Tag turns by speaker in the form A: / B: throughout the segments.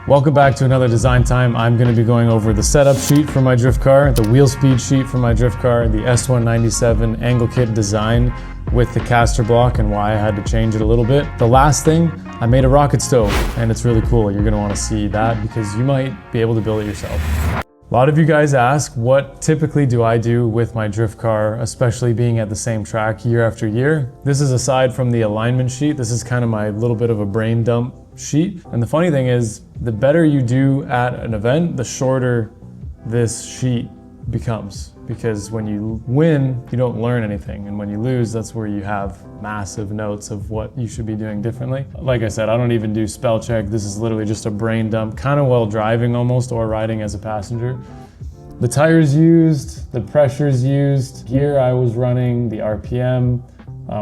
A: Welcome back to another design time. I'm going to be going over the setup sheet for my drift car, the wheel speed sheet for my drift car, the S197 angle kit design with the caster block and why I had to change it a little bit. The last thing, I made a rocket stove and it's really cool. You're going to want to see that because you might be able to build it yourself. A lot of you guys ask, what typically do I do with my drift car, especially being at the same track year after year? This is aside from the alignment sheet. This is kind of my little bit of a brain dump sheet. And the funny thing is, the better you do at an event, the shorter this sheet becomes. Because when you win, you don't learn anything. And when you lose, that's where you have massive notes of what you should be doing differently. Like I said, I don't even do spell check. This is literally just a brain dump, kind of while driving almost or riding as a passenger. The tires used, the pressures used, gear I was running, the RPM,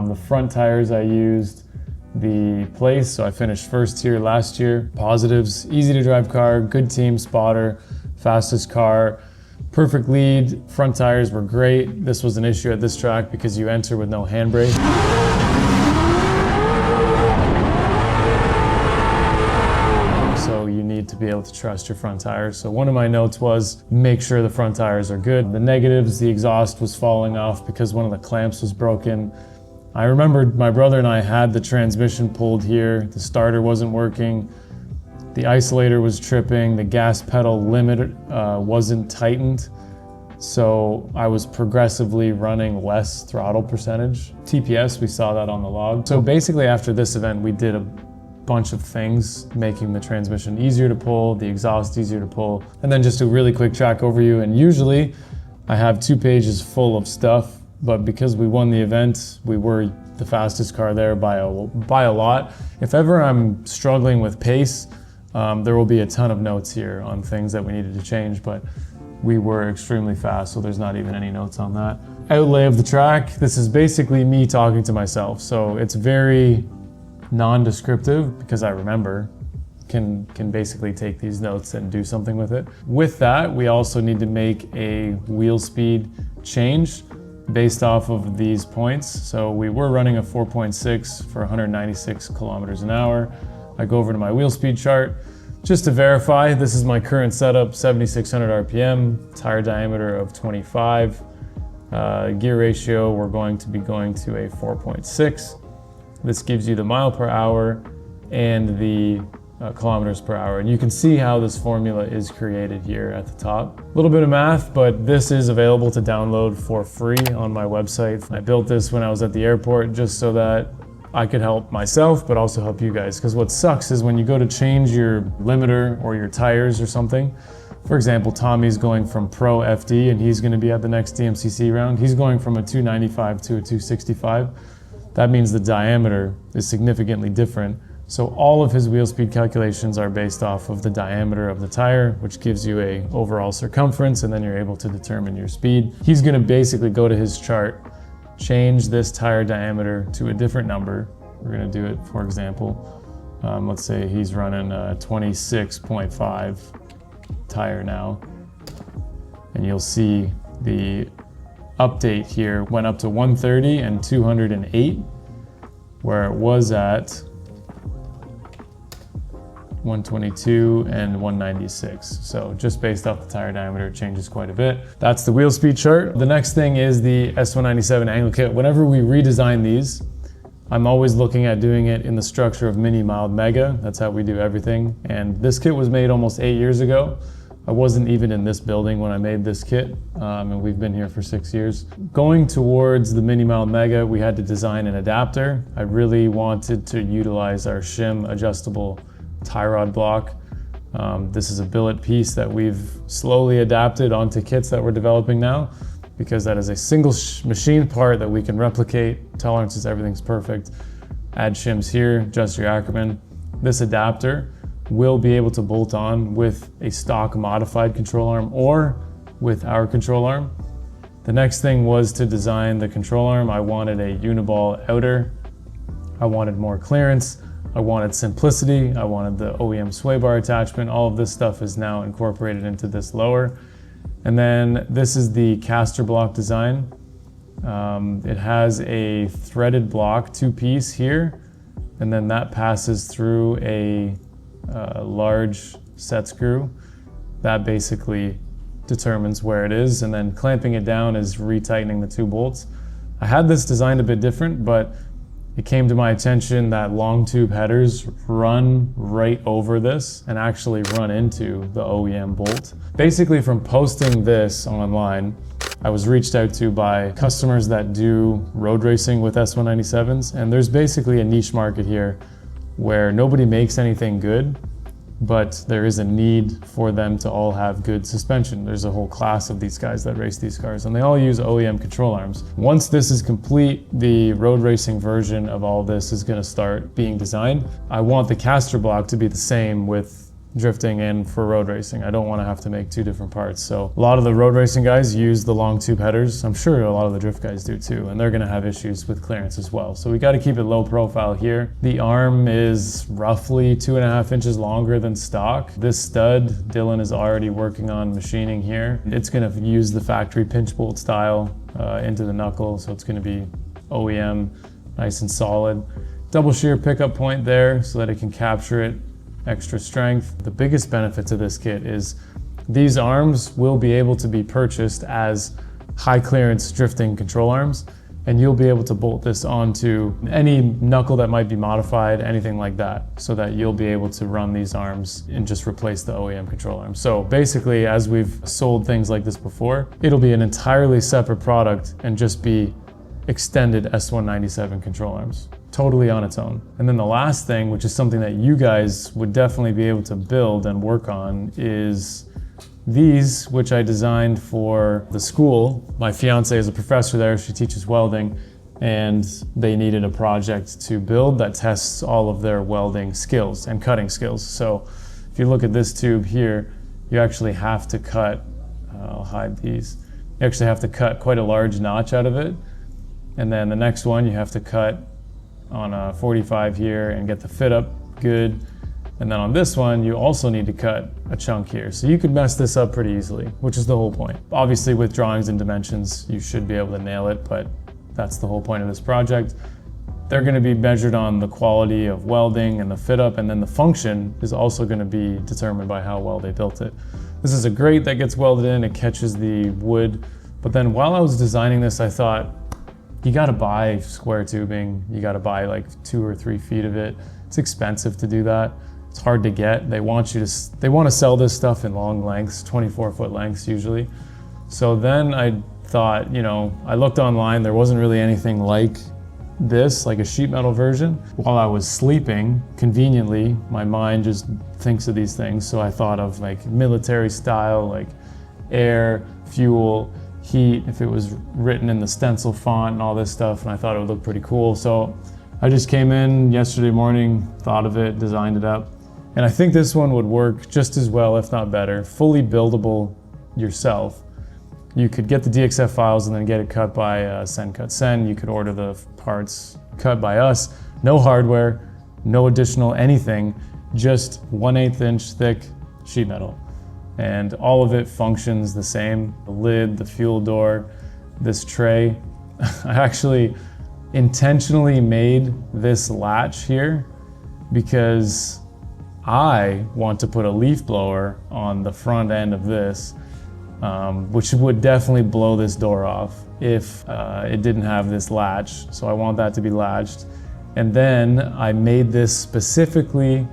A: the front tires I used, the place, so I finished first here last year. Positives, easy to drive car, good team spotter, fastest car, perfect lead, front tires were great. This was an issue at this track because you enter with no handbrake. So you need to be able to trust your front tires. So one of my notes was make sure the front tires are good. The negatives, the exhaust was falling off because one of the clamps was broken. I remembered my brother and I had the transmission pulled here, the starter wasn't working, the isolator was tripping, the gas pedal limit wasn't tightened, so I was progressively running less throttle percentage. TPS, we saw that on the log. So basically after this event, we did a bunch of things, making the transmission easier to pull, the exhaust easier to pull, and then just a really quick track overview. And usually I have 2 pages full of stuff, but because we won the event, we were the fastest car there by a lot. If ever I'm struggling with pace, there will be a ton of notes here on things that we needed to change, but we were extremely fast, so there's not even any notes on that. Outlay of the track, this is basically me talking to myself, so it's very non-descriptive because I remember, can basically take these notes and do something with it. With that, we also need to make a wheel speed change based off of these points. So we were running a 4.6 for 196 kilometers an hour. I go over to my wheel speed chart just to verify. This is my current setup, 7,600 RPM, tire diameter of 25. Gear ratio, we're going to be going to a 4.6. This gives you the mile per hour and the kilometers per hour. And you can see how this formula is created here at the top. A little bit of math, but this is available to download for free on my website. I built this when I was at the airport just so that I could help myself, but also help you guys. Because what sucks is when you go to change your limiter or your tires or something, for example, Tommy's going from Pro FD and he's gonna be at the next DMCC round. He's going from a 295 to a 265. That means the diameter is significantly different. So all of his wheel speed calculations are based off of the diameter of the tire, which gives you a overall circumference, and then you're able to determine your speed. He's gonna basically go to his chart, change this tire diameter to a different number. We're gonna do it, for example, let's say he's running a 26.5 tire now, and you'll see the update here went up to 130 and 208, where it was at 122 and 196. So just based off the tire diameter, it changes quite a bit. That's the wheel speed chart. The next thing is the S197 angle kit. Whenever we redesign these, I'm always looking at doing it in the structure of mini, mild, mega. That's how we do everything. And this kit was made almost 8 years ago. I wasn't even in this building when I made this kit, and we've been here for 6 years. Going towards the mini, mild, mega, we had to design an adapter. I really wanted to utilize our shim adjustable tie rod block. This is a billet piece that we've slowly adapted onto kits that we're developing now, because that is a single machine part that we can replicate. Tolerances, everything's perfect. Add shims here, adjust your Ackerman. This adapter will be able to bolt on with a stock modified control arm or with our control arm. The next thing was to design the control arm. I wanted a uniball outer. I wanted more clearance. I wanted simplicity. I wanted the OEM sway bar attachment. All of this stuff is now incorporated into this lower. And then this is the caster block design. It has a threaded block 2-piece here, and then that passes through a large set screw. That basically determines where it is, and then clamping it down is retightening the 2 bolts. I had this designed a bit different, but it came to my attention that long tube headers run right over this and actually run into the OEM bolt. Basically, from posting this online, I was reached out to by customers that do road racing with S197s, and there's basically a niche market here where nobody makes anything good, but there is a need for them to all have good suspension. There's a whole class of these guys that race these cars, and they all use OEM control arms. Once this is complete, the road racing version of all this is going to start being designed. I want the caster block to be the same with drifting and for road racing. I don't want to have to make 2 different parts. So a lot of the road racing guys use the long tube headers. I'm sure a lot of the drift guys do too, and they're going to have issues with clearance as well. So we got to keep it low profile here. The arm is roughly 2.5 inches longer than stock. This stud, Dylan is already working on machining here. It's going to use the factory pinch bolt style into the knuckle, so it's going to be OEM, nice and solid. Double shear pickup point there so that it can capture it. Extra strength. The biggest benefit to this kit is these arms will be able to be purchased as high clearance drifting control arms, and you'll be able to bolt this onto any knuckle that might be modified, anything like that, so that you'll be able to run these arms and just replace the OEM control arms. So basically, as we've sold things like this before, it'll be an entirely separate product and just be extended S197 control arms, totally on its own. And then the last thing, which is something that you guys would definitely be able to build and work on, is these, which I designed for the school. My fiance is a professor there, she teaches welding, and they needed a project to build that tests all of their welding skills and cutting skills. So if you look at this tube here, you actually have to cut, I'll hide these, you actually have to cut quite a large notch out of it. And then the next one you have to cut on a 45 here and get the fit up good. And then on this one, you also need to cut a chunk here. So you could mess this up pretty easily, which is the whole point. Obviously with drawings and dimensions, you should be able to nail it, but that's the whole point of this project. They're gonna be measured on the quality of welding and the fit up, and then the function is also gonna be determined by how well they built it. This is a grate that gets welded in, it catches the wood. But then while I was designing this, I thought, you gotta buy square tubing, you gotta buy like 2 or 3 feet of it. It's expensive to do that. It's hard to get. They want to sell this stuff in long lengths, 24-foot lengths usually. So then I thought, I looked online, there wasn't really anything like this, like a sheet metal version. While I was sleeping, conveniently, my mind just thinks of these things. So I thought of like military style, like air, fuel, heat, if it was written in the stencil font and all this stuff, and I thought it would look pretty cool. So I just came in yesterday morning, thought of it, designed it up, and I think this one would work just as well, if not better. Fully buildable yourself. You could get the DXF files and then get it cut by Send Cut Send. You could order the parts cut by us. No hardware, no additional anything, just 1/8 inch thick sheet metal. And all of it functions the same. The lid, the fuel door, this tray. I actually intentionally made this latch here because I want to put a leaf blower on the front end of this, which would definitely blow this door off if it didn't have this latch. So I want that to be latched. And then I made this specifically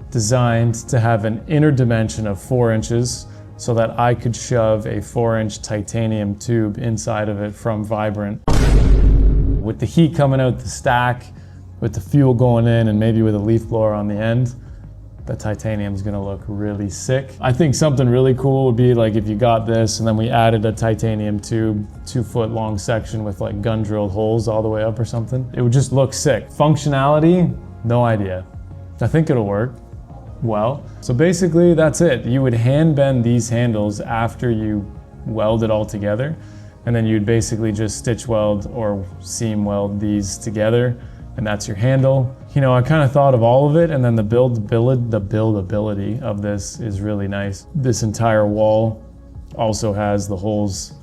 A: designed to have an inner dimension of 4 inches so that I could shove a 4-inch titanium tube inside of it from Vibrant. With the heat coming out the stack, with the fuel going in, and maybe with a leaf blower on the end, the titanium is gonna look really sick. I think something really cool would be like if you got this and then we added a titanium tube, 2-foot long section with like gun drilled holes all the way up or something. It would just look sick. Functionality, no idea. I think it'll work well. So basically that's it. You would hand bend these handles after you weld it all together, and then you'd basically just stitch weld or seam weld these together, and that's your handle. I kind of thought of all of it, and then the buildability of this is really nice. This entire wall also has the holes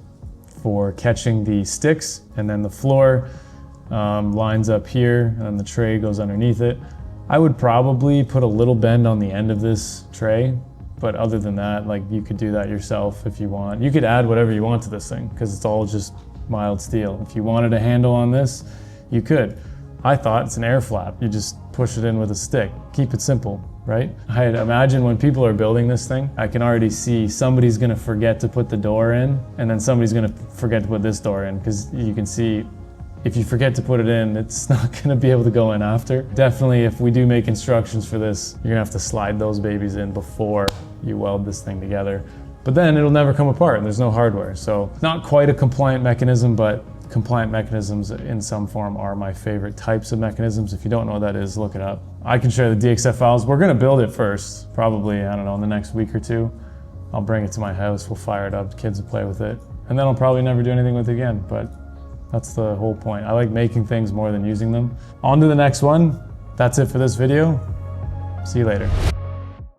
A: for catching the sticks, and then the floor lines up here, and then the tray goes underneath it. I would probably put a little bend on the end of this tray But other than that, like, you could do that yourself if you want. You could add whatever you want to this thing because it's all just mild steel. If you wanted a handle on this, you could. I thought it's an air flap. You just push it in with a stick. Keep it simple, right? I imagine when people are building this thing, I can already see somebody's gonna forget to put the door in, and then somebody's gonna forget to put this door in, because you can see if you forget to put it in, it's not gonna be able to go in after. Definitely, if we do make instructions for this, you're gonna have to slide those babies in before you weld this thing together. But then it'll never come apart, and there's no hardware. So not quite a compliant mechanism, but compliant mechanisms in some form are my favorite types of mechanisms. If you don't know what that is, look it up. I can share the DXF files. We're gonna build it first, probably, I don't know, in the next week or two. I'll bring it to my house, we'll fire it up, the kids will play with it. And then I'll probably never do anything with it again, but that's the whole point. I like making things more than using them. On to the next one. That's it for this video. See you later.